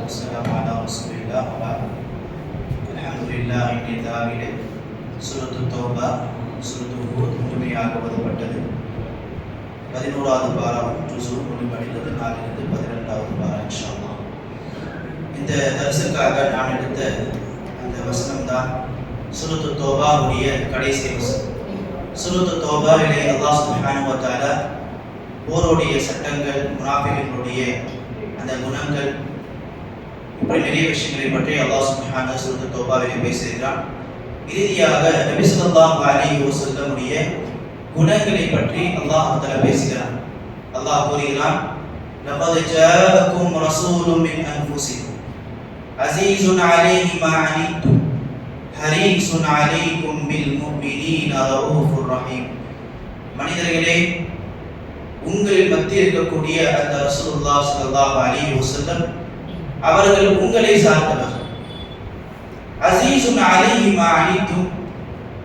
والسلام على رسول الله وبعد. الحمد لله கிதாபிலே சூரத்து தௌபா சூரத்து ஹூத் முழுமையாக ஓதப்பட்டது. 11வது பாரம் ஜுஸு முடிவடைந்தது. நாளிலிருந்து 12வது பாரம் இன்ஷா அல்லாஹ். இந்த தர்ஸுக்காக நான் எடுத்த அந்த வசனம் தான் சூரத்து தௌபாவுடைய கடைசி வசனம். சூரத்து தௌபாவிலே அல்லாஹ் சுப்ஹானஹு வ தஆலா போருடைய சட்டங்கள், முனாஃபிகளுடைய அந்த குணங்கள், இப்படி நிறைய விஷயங்களை பற்றி அல்லாஹ் சுப்ஹானஹு சூரத்து தௌபாவிலே பேசுகிறான். இறுதியாக நபி ஸல்லல்லாஹு அலைஹி வஸல்லமுடைய குணங்களை பற்றி அல்லாஹ் தஆலா பேசுகிறான். அல்லாஹ் கூறுகிறான், லகத் ஜாஅக்கும் ரசூலும் மின் அன்ஃபுசிக்கும் அஸீஸுன் அலைஹி மா அனித்தும் ஹரீஸுன் அலைக்கும் பில் முஃமினீன ரഊஃபுர் ரஹீம். மனிதர்களே, உங்களில் மத்தியில் இருக்கக்கூடிய அந்த ரசூலுல்லாஹ் ஸல்லல்லாஹு அலைஹி வஸல்லம் அவர்கள் உங்களை சார்ந்தவர். அஸீஸுன் அலைஹி மா அனித்தும்,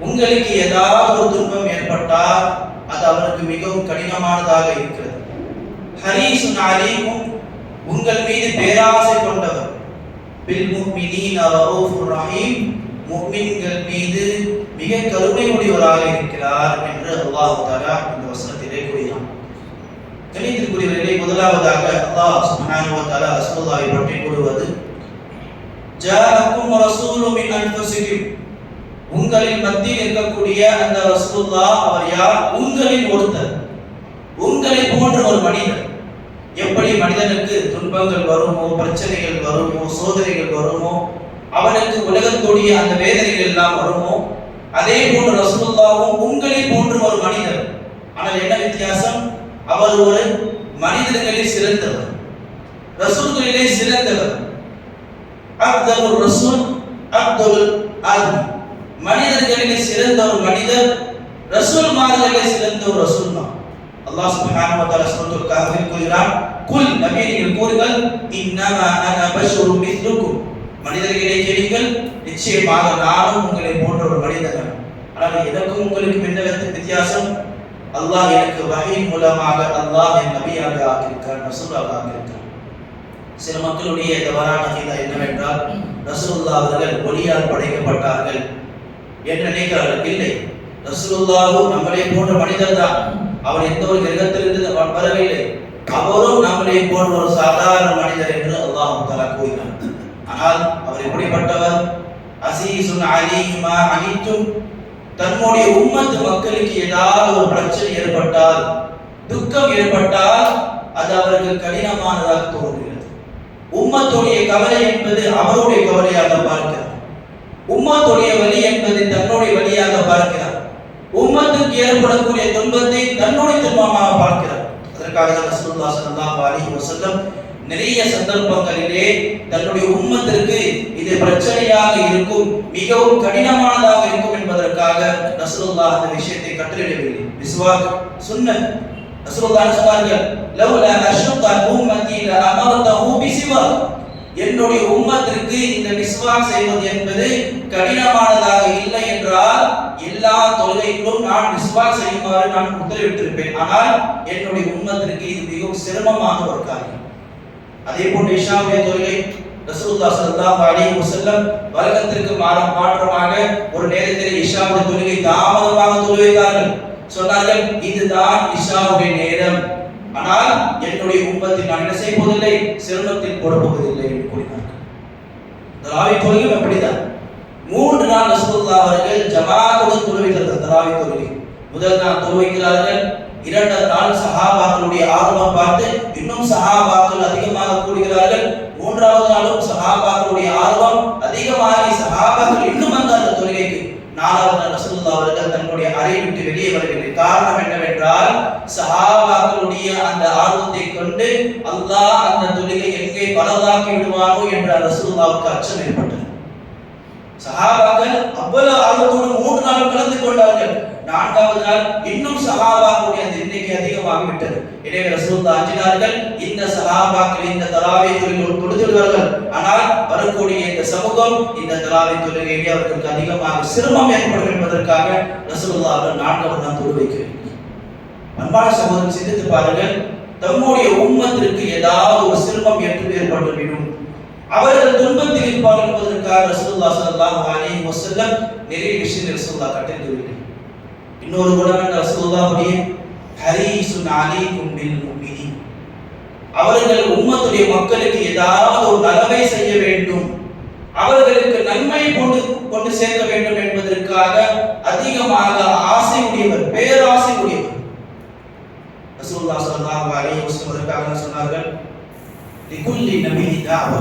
உங்களுக்கு ஏதாவது ஒரு துன்பம் ஏற்பட்டால் அது அவருக்கு மிகவும் கடினமானதாக இருக்கிறது. ஹரீஸுன் அலைக்கும், உங்கள் மீது பேராசை கொண்டவர். பில் முஃமினீன ரഊஃபுர் ரஹீம், முஃமின்கள் மீது மிக கருணை உடையவராக இருக்கிறார் என்று அல்லாஹ் தஆலா இந்த வசனத்திலே கூறுகிறார். கணிதத்திற்குரியவர்களே, முதலாவதாக அல்லாஹ் சுப்ஹானஹு வ தஆலா ரசூலுல்லாஹை பற்றி கூறுவது, ஜாஅக்கும் ரசூலும் மின் அன்ஃபுசிக்கும், உங்களின் மத்தியில் இருக்கக்கூடிய அந்த ரசூலுல்லாஹ் அவர் யார்? உங்களில் ஒருத்தர், உங்களை போன்ற ஒரு மனிதர். எப்படி மனிதனுக்கு துன்பங்கள் வருமோ, பிரச்சனைகள் வருமோ, சோதனைகள் வருமோ, அவனுக்கு உலகத்துடைய அந்த வேதனைகள் எல்லாம் வருமோ, அதே போன்று ரசூலுல்லாஹும் உங்களை போன்ற ஒரு மனிதர். ஆனால் என்ன வித்தியாசம்? அவர் ஒரு மனிதர்களில் சிறந்தவர், ரசூல்களிலே சிறந்தவர். அஃதலுர் ரசூல் அஃதலுல் ஆதம், மனிதர்களிலே சிறந்த ஒரு மனிதர், ரசூல்மார்களிலே சிறந்த ஒரு ரசூல்மார். அல்லாஹ் சுப்ஹானஹு வ தஆலா சூரத்துல் கஹ்ஃபில் கூறுகிறார், குல், நபியே நீங்கள் கூறுங்கள், இன்னமா அன பஷருன் மிஸ்லுக்கும், மனிதர்களே கேளுங்கள், நிச்சயமாக நானும் உங்களை போன்ற ஒரு மனிதன். ஆனால் எனக்கும் உங்களுக்கும் என்ன வித்தியாசம்? அல்லாஹ் எனக்கு வஹீ மூலமாக அல்லாஹ் என் நபியாக ஆக்கியிருக்கிறார், ரசூலாக ஆக்கியிருக்கிறார். சில மக்களுடைய தவறான கீதா என்னவென்றால், ரசூலுல்லாஹ் அவர்கள் ஒளியால் படைக்கப்பட்டார்கள் என்று நினைக்கிறார்கள். இல்லை, ரசூலுல்லாஹும் நம்மளை போன்ற மனிதர் தான். அவர் எந்த ஒரு கிரகத்திலிருந்து வரவில்லை, அவரும் நம்மளை போன்ற ஒரு சாதாரண மனிதர் என்று அல்லாஹ் தஆலா கூறுகிறார். ஆனால் அவர் எப்படிப்பட்டவர்? அஸீஸுன் அலைஹி மா அனித்தும், தன்னுடைய உம்மத்து மக்களுக்கு ஏதாவது ஒரு பிரச்சனை ஏற்பட்டால், துக்கம் ஏற்பட்டால் அது அவருக்கு கடினமானதாக தோன்றுகிறது. உம்மத்துடைய கவலை என்பது அவருடைய கவலையாக பார்க்கிறார், உம்மத்துடைய வலி என்பது தன்னுடைய வலியாக பார்க்கிறார், உம்மத்துக்கு ஏற்படக்கூடிய துன்பத்தை தன்னுடைய துன்பமாக பார்க்கிறார். அதற்காக ரசூலுல்லாஹ் ஸல்லல்லாஹு அலைஹி வஸல்லம் நிறைய சந்தர்ப்பங்களிலே தன்னுடைய உம்மத்திற்கு இது பிரச்சனையாக இருக்கும், மிகவும் கடினமானதாக இருக்கும் என்பதற்காக ரசூலுல்லாஹ் அந்த விஷயத்தை கட்டளையிடவில்லை. மிஸ்வாக் சுன்னத். ரசூலுல்லாஹ் சொன்னார்கள், லவ்லா அஷ்qa உம்மதி லஅமர்தஹு பிஸ்வாக், என்னுடைய உம்மத்திற்கு இந்த மிஸ்வாக் செய்வது என்பது கடினமானதாக இல்லை என்றால் எல்லா தொழுகைகளும் நான் மிஸ்வாக் செய்யுமாறு நான் உத்தரவிட்டிருப்பேன். ஆனால் என்னுடைய உம்மத்திற்கு இது மிகவும் சிரமமான ஒரு காரியம். அதே போன்று இஷாவுடைய தொழுகை ரசூலுல்லாஹ் ஸல்லல்லாஹு அலைஹி வஸல்லம் வழக்கத்திற்கு மாற்றமாக ஒரு நேரத்தில் இஷாவுடைய தொழுகை தாமதமாக தொழுவைத்தார்கள். சொன்னார்கள், இதுதான் இஷாவுடைய நேரம், ஆனால் என்னுடைய உம்மத்தில் நான் என்ன செய்வதில்லை, சிரமத்தில் போடப்போவதில்லை என்று கூறினார்கள். தராவி தொழுகை அப்படிதான். 3 நாள் ரசூலுல்லாஹ் அவர்கள் ஜமாஅத்துடன் தொழுகிறார்கள். தராவி தொழுகை முதல் நாள் தொழுகிறார்கள், 2ஆம் நாள் சஹாபாக்களுடைய ஆர்வம் பார்த்து இன்னும் சஹாபாக்கள் அதிகமாக கூடுகிறார்கள், 3வது நாளும் சஹாபாக்களுடைய ஆர்வம் அதிகமாகி சஹாபாக்கள் இன்னும் அந்த தொழுகைக்கு 4வது நாள் ரசூலுல்லாஹ் அவர்கள் தன்னுடைய அறையை விட்டு வெளியே வரவில்லை. காரணம் என்னவென்றால், சஹாபாக்களுடைய அந்த ஆர்வத்தை கொண்டு அல்லாஹ் அந்த தொழுகை எங்கே பலதாக்கி விடுவானோ என்ற ரசூலுல்லாஹ்வுக்கு அச்சம் ஏற்பட்டது. சஹாபாக்கள் அவ்வளவு ஆர்வத்தோடு 3 நாள் கலந்து கொண்டார்கள். 4வது நாள் இன்னும் சஹாபாக்களுடைய அந்த எண்ணிக்கை அதிகமாக விட்டது. எனவே ரசூலுல்லாஹ் அஞ்சினார்கள், இந்த சஹாபாக்கள் இந்த தராவீஹ் தொழுகையை தொழுகிறார்கள், ஆனால் வரக்கூடிய இந்த சமூகம் இந்த தராவீஹ் தொழுகையிலே அவர்களுக்கு அதிகமாக சிரமம் ஏற்படும் என்பதற்காக ரசூலுல்லாஹ் அவர்கள் 4வது நாள் தொழு வைக்கிறார்கள். அன்பான சகோதரர்கள், சிந்தித்து பாருங்கள், தம்முடைய உம்மத்திற்கு ஏதாவது ஒரு சிரமம் ஏற்பட்டுவிடும், அவர்கள் துன்பத்தில் இருப்பார்கள் என்பதற்காக ரசூலுல்லாஹி ஸல்லல்லாஹு அலைஹி வஸல்லம் நிறைய விஷயங்கள் ரசூலுல்லாஹ் கட்டளையிட்டார்கள். இன்னொரு குணம் என்ன ரசூலுல்லாஹுடைய ஹரீசுன் அலைக்கும் பில் முஃமினீன், அவர்கள் உம்மத்துடைய மக்களுக்கு ஏதாவது ஒரு நலவை செய்ய வேண்டும், அவர்களுக்கு நன்மை கொண்டு சேர்க்க வேண்டும் என்பதற்காக அதிகமாக ஆசை உடையவர், பேராசை உடையவர். ரசூலுல்லாஹி ஸல்லல்லாஹு அலைஹி வஸல்லம் சொன்னார்கள், லிகுல்லி நபிய்யின் தஅவா,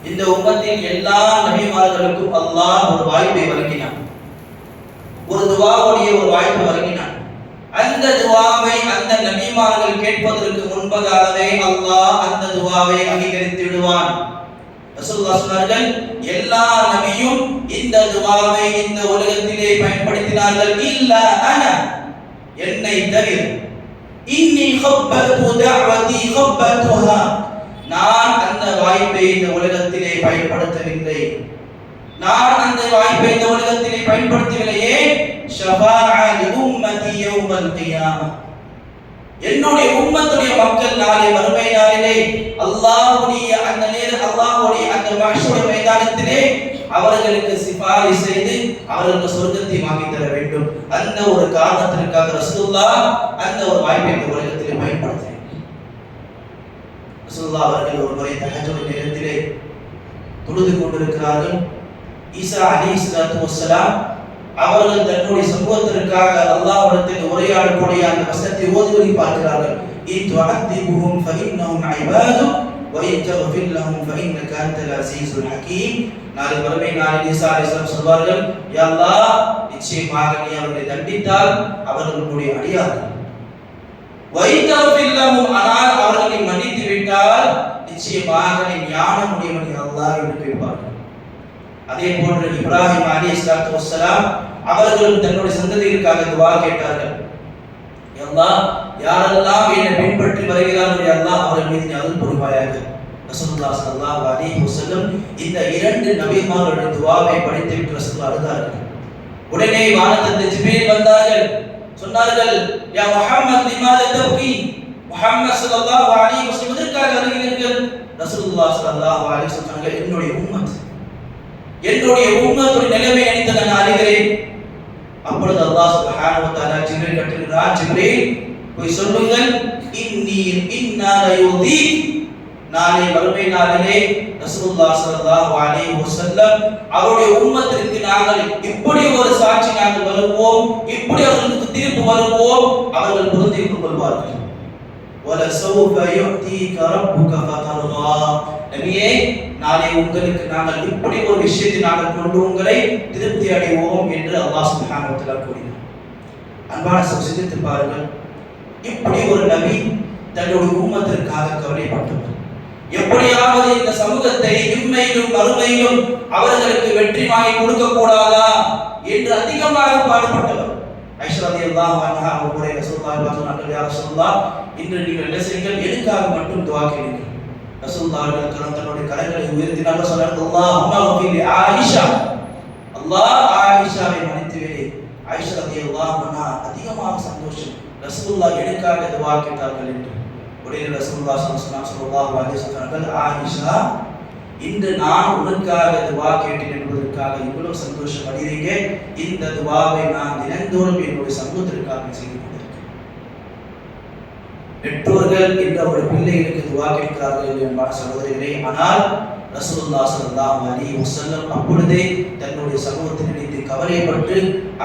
இந்த உம்மத்தின் எல்லா நபிமார்களுக்கும் அல்லாஹ் ஒரு வாய்ப்பை வழங்கினான், ஒரு துஆவுடைய ஒரு வாய்ப்பை வழங்கினான். அந்த துஆவை அந்த நபிமார்கள் கேட்பதற்கு முன்பதாகவே அல்லாஹ் அந்த துஆவை அங்கீகரித்து விடுவான். ரசூலுல்லாஹ் சொன்னார்கள், எல்லா நபியும் இந்த துஆவை இந்த உலகத்திலே பயன்படுத்தினார்கள், இல்லா அனா, என்னை தவிர. இன்னி கப்பத்து தஅவதி கப்பத்துஹா, நான் அந்த வாய்ப்பை இந்த உலகத்திலே பயன்படுத்தவில்லை, நான் அந்த வாய்ப்பை இந்த உலகத்திலே பயன்படுத்தவில்லையே. ஷஃபாஅ லி உம்மதி யௌமல் கியாமah, என்னுடைய உம்மத்துடைய மக்கள் நாளை மறுமை நாளிலே அல்லாஹ்வுடைய அந்த மஹ்ஷர் மைதானத்திலே அவர்களுக்கு சிபாரிசு செய்து அவர்களுக்கு சொர்க்கத்தை வாங்கி தர வேண்டும். அந்த ஒரு காரணத்திற்காக ரசூலுல்லாஹ் அந்த ஒரு வாய்ப்பை இந்த உலகத்திலே பயன்படுத்தினார். ரசூலுல்லாஹ் அவர்கள் ஒரு முறை தஹஜ்ஜுத் நேரத்திலே தொழுது கொண்டிருக்கிறார்கள். ஈசா அலைஹிஸ்ஸலாத்து வஸ்ஸலாம் அவர்கள் தன்னுடைய சமூகத்திற்காக அல்லாஹ்விடத்தில் உரையாடக்கூடிய அந்த வசனத்தை ஓதுவதை பார்க்கிறார்கள். இன் துஅதிபுஹும் ஃபஇன்னஹும் இபாது வ இன் தக்ஃபிர் லஹும் ஃபஇன்னக அன்தல் அஸீஸுல் ஹகீம். நாளை மறுமை நாளில் ஈசா அலைஹிஸ்ஸலாம் சொல்வார்கள், யா அல்லாஹ், நிச்சயமாக நீ அவர்களை தண்டித்தால் அவர்கள் உன்னுடைய அடியார்கள். வ இன் தக்ஃபிர் லஹும், ஆனால் அவர்களை மன்னித்து விட்டால் நிச்சயமாக நீ ஞானமுடையவன் யா அல்லாஹ் என்று கேட்பார்கள். அதே போன்று இப்ராஹிம் அலைஹிஸ்ஸலாத்து வஸ்ஸலாம் அவர்களும் தன்னுடைய சந்ததிகளுக்காக துஆ கேட்டார்கள். யா அல்லாஹ், யாரெல்லாம் என்னை பின்பற்றி வருகிறார்கள் யா அல்லாஹ் அவர்கள் மீது நீ அருள் புரிவாயாக. ரசூலுல்லாஹி ஸல்லல்லாஹு அலைஹி வஸல்லம் இந்த இரண்டு நபிமார்களுடைய துஆவை படித்துவிட்டு ரசூலுல்லாஹ் அழுதார்கள். உடனே வானத்திலிருந்து ஜிப்ரீல் வந்தார்கள். சொன்னார்கள், யா முஹம்மத் லிமாதா தப்கி, முஹம்மத் ஸல்லல்லாஹு அலைஹி வஸல்லம் எதற்காக அழுகிறீர்கள்? ரசூலுல்லாஹி ஸல்லல்லாஹு அலைஹி வஸல்லம் சொன்னார்கள், என்னுடைய உம்மத்துடைய நிலைமை நினைத்து நான் அழுகிறேன். அப்பொழுது அல்லாஹ் சுப்ஹானஹு வ தஆலா ஜிப்ரீல் கட்டளையிட்டார், ஜிப்ரீல் போய் சொல்லுங்கள், இன்னா லயுதி, நாளை மறுமை நாளிலே ரசூலுல்லாஹி ஸல்லல்லாஹு அலைஹி வஸல்லம் அவருடைய உம்மத்திற்கு நாங்கள் இப்படி ஒரு சாட்சி நாங்கள் வருவோம், இப்படி அவர்களுக்கு தீர்ப்பு வருவோம், அவர்கள் பொருந்திக் கொள்வார்கள். வலசௌஃப யு'தீக ரப்புக ஃபதர்தா, நபியே, நாளை உங்களுக்கு நாங்கள் இப்படி ஒரு விஷயத்தை நாங்கள் கொண்டு உங்களை திருப்தி அடைவோம் என்று அல்லாஹ் சுப்ஹானஹு வ தஆலா கூறினார். அன்பான சிந்தித்து பாருங்கள், இப்படி ஒரு நபி தன்னுடைய உம்மத்திற்காக கவலைப்பட்டவர். எப்படியாவது இந்த சமூகத்தை இம்மையிலும் மறுமையிலும் அவர்களுக்கு வெற்றி வாங்கி கொடுக்க கூடாதா என்று அதிகமாக பாடுபட்டவர். ஆயிஷா ரலியல்லாஹு அன்ஹா அவர்களை ரசூலுல்லாஹி சொன்னார்கள், யா ரசூலுல்லாஹ், இன்று நீங்கள் என்ன செய்யுங்கள், எனக்காக மட்டும் துஆ கேளுங்கள். ரசூலுல்லாஹி அவர்கள் தன்னுடைய கரங்களை உயர்த்தினார்கள். சொன்னார்கள், அல்லாஹும்ம வஃபிலி ஆயிஷா, அல்லாஹ் ஆயிஷாவை மன்னித்து விடு. ஆயிஷா ரலியல்லாஹு அன்ஹா அதிகமாக சந்தோஷம், ரசூலுல்லாஹ் எனக்காக துஆ கேட்டார்கள் என்று. உடனே ரசூலுல்லாஹி ஸல்லல்லாஹு அலைஹி வஸல்லம் சொன்னார்கள், ஆயிஷா, இன்று நான் உனக்காக துஆ கேட்டேன் என்பதற்காக இவ்வளவு சந்தோஷம் அடைகிறீங்க. இந்த துஆவை நான் தினந்தோறும் என்னுடைய சமூகத்திற்காக செய்து கொண்டிருக்கிறேன். பெற்றோர்கள் இந்த ஒரு பிள்ளைகளுக்கு துஆ கேட்கிறார்கள் என்பான சகோதரிகளே, ஆனால் ரசூலுல்லாஹி ஸல்லல்லாஹு அலைஹி வஸல்லம் அப்பொழுதே தன்னுடைய சமூகத்தை நினைத்து கவலைப்பட்டு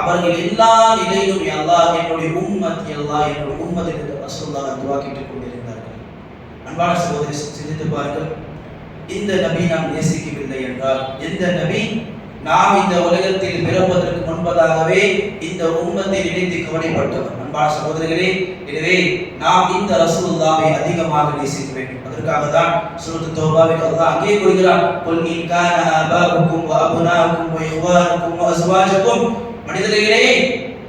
அவர்கள் எல்லா நிலையிலும், யா அல்லாஹ், என்னுடைய உம்மத், யா அல்லாஹ், என்னுடைய உம்மத் என்று ரசூலுல்லாஹ் துஆ கேட்டுக் கொண்டிருந்தார்கள். அன்பான சகோதரி, சிந்தித்து பாருங்கள், இந்த நபி நாம் நேசிக்கவில்லை என்றால், இந்த நபி நாம் இந்த உலகத்தில் பிறப்பதற்கு முன்பதாகவே இந்த உம்மத்தை நினைத்து கவலைப்பட்டவர். அன்பான சகோதரர்களே, எனவே நாம் இந்த ரசூலுல்லாஹை அதிகமாக நேசிக்க வேண்டும். அதற்காக தான் சூரத் தௌபாவில் அல்லாஹ் அங்கே கூறுகிறார், குல் இன் கான ஆபாஉக்கும் வ அப்னாஉக்கும் வ இஹ்வானுக்கும் வ அஸ்வாஜுக்கும். மனிதர்களே,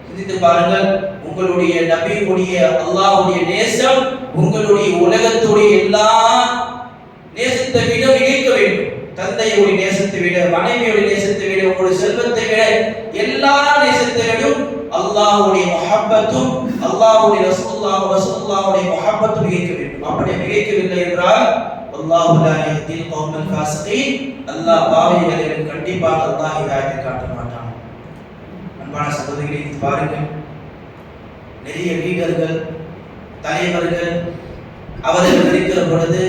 சிந்தித்து பாருங்கள், உங்களுடைய நபியுடைய அல்லாஹ்வுடைய நேசம் உங்களுடைய உலகத்துடைய எல்லா நேசத்தை விட மிகைக்க வேண்டும். தந்தையுடைய நேசத்தை விட, மனைவியுடைய நேசத்தை விட, உங்களுடைய செல்வத்தை விட, எல்லா நேசத்தை விடும் அல்லாஹ்வுடைய முஹப்பத்தும் அல்லாஹ்வுடைய ரசூலுல்லாஹுடைய முஹப்பத்தும் மிகைக்க வேண்டும். அப்படி மிகைக்கவில்லை என்றால் வல்லாஹு லா யஹ்தில் கௌமல் ஃபாஸிகீன், அல்லாஹ் பாவிகளுக்கு கண்டிப்பாக அல்லாஹ் ஹிதாயத்தை காட்ட மாட்டான். அன்பான சகோதரிகளே, பாருங்கள், நிறைய லீடர்கள், தலைவர்கள் அவர்கள் இருக்கிற பொழுது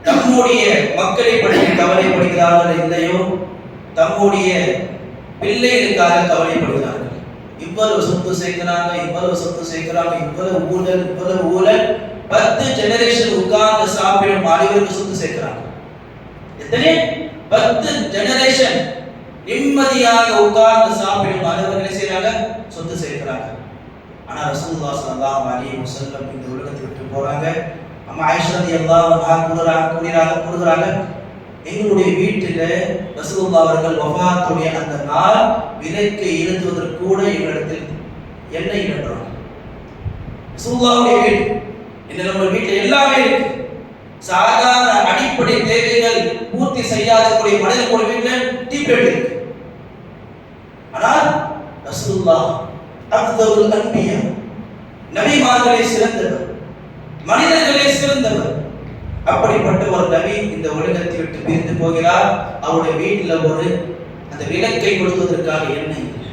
தம்முடைய மக்களை பற்றி கவலைப்படுகிறார்கள் இல்லையோ, தம்முடைய பிள்ளைகளுக்காக கவலைப்படுகிறார்கள். இவ்வளவு சொத்து சேர்க்கிறாங்க, இவ்வளவு சொத்து சேர்க்கிறாங்க, இவ்வளவு ஊழல் 10 ஜெனரேஷன் உட்கார்ந்து சாப்பிடும் மாளிகைக்கு சொத்து சேர்க்கிறாங்க. எத்தனை 10 ஜெனரேஷன் நிம்மதியாக உட்கார்ந்து சாப்பிடும் அளவுகளை செய்யறாங்க, சொத்து சேர்க்கிறாங்க. ஆனா ரசூலுல்லாஹ் ஸல்லல்லாஹு அலைஹி வஸல்லம் இந்த உலகத்தை விட்டு போறாங்க. அம்மா ஆயிஷா ரலியல்லாஹு அன்ஹா கூறுகிறாங்க, எங்களுடைய வீட்டில ரசூலுல்லாஹ் அவர்கள் வஃபாத்துடைய அந்த நாள் விலைக்கு இருந்துவதற்கு கூட எங்களிடத்தில் எண்ணெய் இல்லைன்றாங்க. ரசூலுல்லாஹ்வுடைய வீடு, இந்த நம்ம வீட்டில் எல்லாமே இருக்கு. சாதாரண அடிப்படை தேவைகள் பூர்த்தி செய்யாதக்கூடிய மனிதனுடைய வீட்டில் டீபெட் இருக்கு. ஆனால் ரசூலுல்லாஹ் அஃதலுல் அன்பியா, நபிமார்களே சிறந்தவர், மனிதர்களே சிறந்தவர். அப்படிப்பட்ட ஒரு நபி இந்த உலகத்தை விட்டு பிரிந்து போகிறார். அவருடைய வீட்டில் ஒரு அந்த விளக்கை கொடுப்பதற்காக எண்ணெய் இல்லை.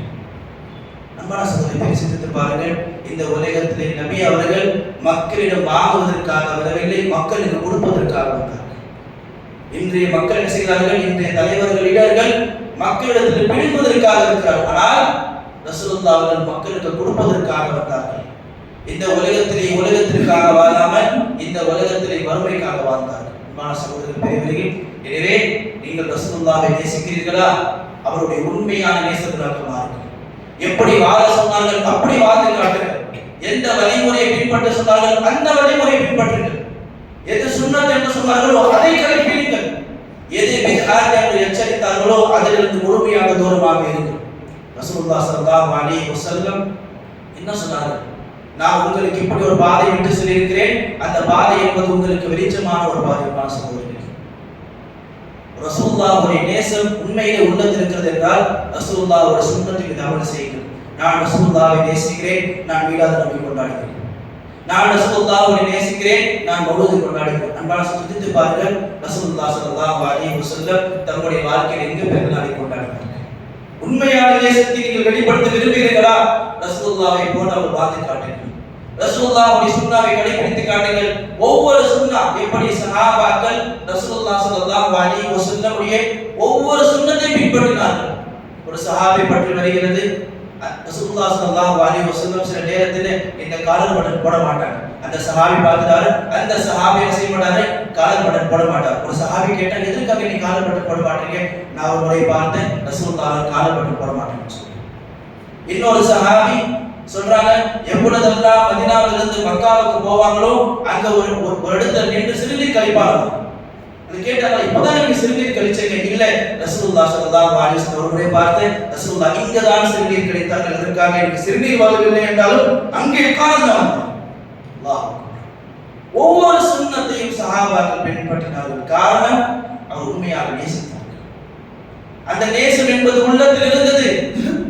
அன்பான சகோதரரை சிந்தித்து பாருங்கள், இந்த உலகத்திலே நபி அவர்கள் மக்களிடம் வாங்குவதற்காக வரவில்லை, மக்களுக்கு கொடுப்பதற்காக வந்தார்கள். இன்றைய மக்கள் என்ன செய்கிறார்கள்? இன்றைய தலைவர்கள், லீடர்கள் மக்களிடத்தில் பிடிப்பதற்காக இருக்கிறார்கள். ஆனால் ரசூலுல்லாஹ் அவர்கள் மக்களுக்கு கொடுப்பதற்காக வந்தார்கள். இந்த உலகத்திற்காக வாழாமல் இந்த உலகத்திலே வறுமைக்காக வாழ்ந்தார்கள். அன்பான சகோதரர்கள், பெரியவர்களே, எனவே நீங்கள் ரசூலுல்லாஹை நேசிக்கிறீர்களா? அவருடைய உண்மையான நேசர்களாக மாறுங்கள். எப்படி வாழ சொன்னார்கள் அப்படி வாழ்ந்து காட்டுங்கள். எந்த வழிமுறையை பின்பற்ற சொன்னார்கள் அந்த வழிமுறையை பின்பற்றுங்கள். எது சுன்னத் என்று சொன்னார்களோ அதை கடைபிடிங்கள். எது பித்ஆத் என்று எச்சரித்தார்களோ அதிலிருந்து முழுமையாக தூரமாக இருங்கள். ரசூலுல்லாஹ் ஸல்லல்லாஹு அலைஹி வஸல்லம் என்ன சொன்னார்கள்? நான் உங்களுக்கு இப்படி ஒரு பாதை விட்டு சொல்லியிருக்கிறேன், அந்த பாதை என்பது உங்களுக்கு வெளிச்சமான ஒரு பாதை. சகோதரர்களே, ரசூலுல்லாஹ்வுடைய நேசம் உண்மையிலே உள்ளத்தில் இருக்கிறது என்றால் ரசூலுல்லாஹ்வுடைய சுன்னத்துக்கு அமல் செய்யுங்கள். நான் ரசூலுல்லாஹ்வை நேசிக்கிறேன், நான் மீலாது நபி கொண்டாடுகிறேன். நான் ரசூலுல்லாஹ்வை நேசிக்கிறேன், நான் மௌலூது கொண்டாடுகிறேன். அன்பான சிந்தித்து பாருங்கள், ரசூலுல்லாஹ் ஸல்லல்லாஹு அலைஹி வஸல்லம் தங்களுடைய வாழ்க்கையில் எங்கு பிறந்த நாளை கொண்டாடினார்கள்? உண்மையான நேசத்தை நீங்கள் வெளிப்படுத்த விரும்புகிறீர்களா? ரசூலுல்லாஹ்வை போல அவர் வாழ்ந்து காட்டுங்கள். ரசூலுல்லாஹ்வுடைய சுன்னாவை கடைபிடித்து காட்டுங்கள். ஒவ்வொரு சுன்னா எப்படி சஹாபாக்கள் ரசூலுல்லாஹ் ஸல்லல்லாஹு அலைஹி வஸல்லமுடைய ஒவ்வொரு சுன்னத்தை பின்பற்றினார்கள். ஒரு சஹாபி பற்றி வருகிறது, ரசூலுல்லாஹ் ஸல்லல்லாஹு அலைஹி வஸல்லம் சில நேரத்தில் இந்த காலர் பட்டன் போட மாட்டாங்க. அந்த சஹாபி பார்த்தாரு, அந்த சஹாபி என்ன செய்ய மாட்டாரு? காலர் பட்டன் போட மாட்டார். ஒரு சஹாபி கேட்டாங்க, எதற்காக நீ காலர் பட்டன் போட மாட்டீங்க? நான் ஒரு முறை பார்த்தேன், ரசூலுல்லாஹ் காலர் பட்டன் போட மாட்டேன்னு சொல்லி. இன்னொரு சஹாபி சொல்றாங்க, எப்பொழுதெல்லாம் மதீனாவிலிருந்து மக்காவுக்கு போவாங்களோ அங்க ஒரு இடத்துல நின்று சிறுநீர் கழிப்பாங்க. அது கேட்டாங்க, இப்பதான் நீங்க சிறுநீர் கழிச்சீங்க? இல்ல, ரசூலுல்லாஹ் ஸல்லல்லாஹு அலைஹி வஸல்லம் ஒரு முறை பார்த்து, ரசூலுல்லாஹ் இங்க தான் சிறுநீர் கழித்தார்கள், அதற்காக எனக்கு சிறுநீர் வரவில்லை என்றாலும் அங்கே காரணம். அல்லாஹ், ஒவ்வொரு சுன்னத்தையும் சஹாபாக்கள் பின்பற்றினார்கள். காரணம், அவர் உண்மையாக நேசித்தார்கள். அந்த நேசம் என்பது உள்ளத்தில் இருந்தது.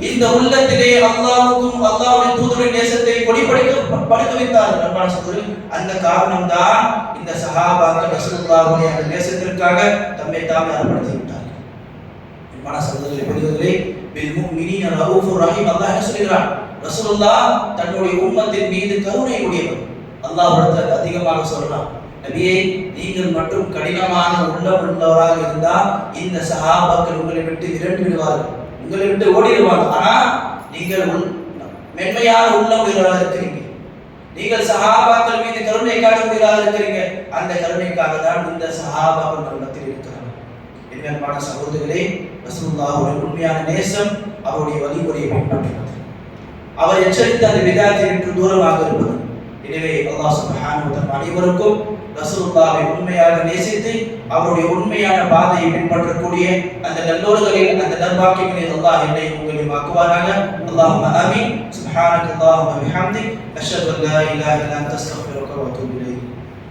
இந்த உள்ளத்திலே அல்லாஹ்வுக்கும் அல்லாஹ்வுடைய தூதருடைய நேசத்தை படுக்க வைத்தார்கள். அன்பான சகோதரர்களே, அந்த காரணம் தான் இந்த சஹாபாக்கள் ரசூலுல்லாஹ்வுடைய அந்த நேசத்திற்காக தம்மை தாமே அர்ப்பணித்து விட்டார்கள். அன்பான சகோதரர்களே, பெரியவர்களே, பில் முஃமினீன ரഊஃபுர் ரஹீம். அல்லாஹ் என்ன சொல்கிறார்? ரசூலுல்லாஹ் தன்னுடைய உம்மத்தின் மீது கருணை உடையவர். அல்லாஹ்விடத்தில் அதிகமாக சொல்றான், நபியே, நீங்கள் மட்டும் கடினமான உள்ளம் உள்ளவராக இருந்தால் இந்த சஹாபாக்கள் உங்களை விட்டு விரண்டு விடுவார்கள், உங்களை விட்டு ஓடிடுவாங்க. ஆனா நீங்கள் மென்மையான உள்ளம் உள்ளவராக இருக்கிறீங்க. நீங்கள் சஹாபாக்கள் மீது கருணை காட்டக்கூடியவராக இருக்கிறீங்க. அந்த கருணைக்காக தான் இந்த சஹாபாக்கள் நம்மிடத்தில் இருக்கிறார்கள். அன்பான சகோதரர்களே, ரசூலுல்லாஹ்வுடைய உண்மையான நேசம் அவருடைய வழிமுறையை பின்பற்றுவது, அவர் எச்சரித்த அந்த விதத்தை விட்டு தூரமாக இருப்பது. எனவே அல்லாஹ் சுப்ஹானஹு வ தஆலா அனைவருக்கும் ரசூலுல்லாஹ்வை உண்மையாக நேசித்து அவருடைய உண்மையான பாதையை பின்பற்றக்கூடிய அந்த நல்லோர்களில், அந்த நற்பாக்கியங்களில் அல்லாஹ் என்னை உங்களையும் ஆக்குவானாக. அல்லாஹும்ம ஆமீன். சுப்ஹானக அல்லாஹும்ம வ பிஹம்திக், அஷ்ஹது அன் லா இலாஹா இல்லா அன்த, அஸ்தக்ஃபிருக வ அத்தூபு இலைக்.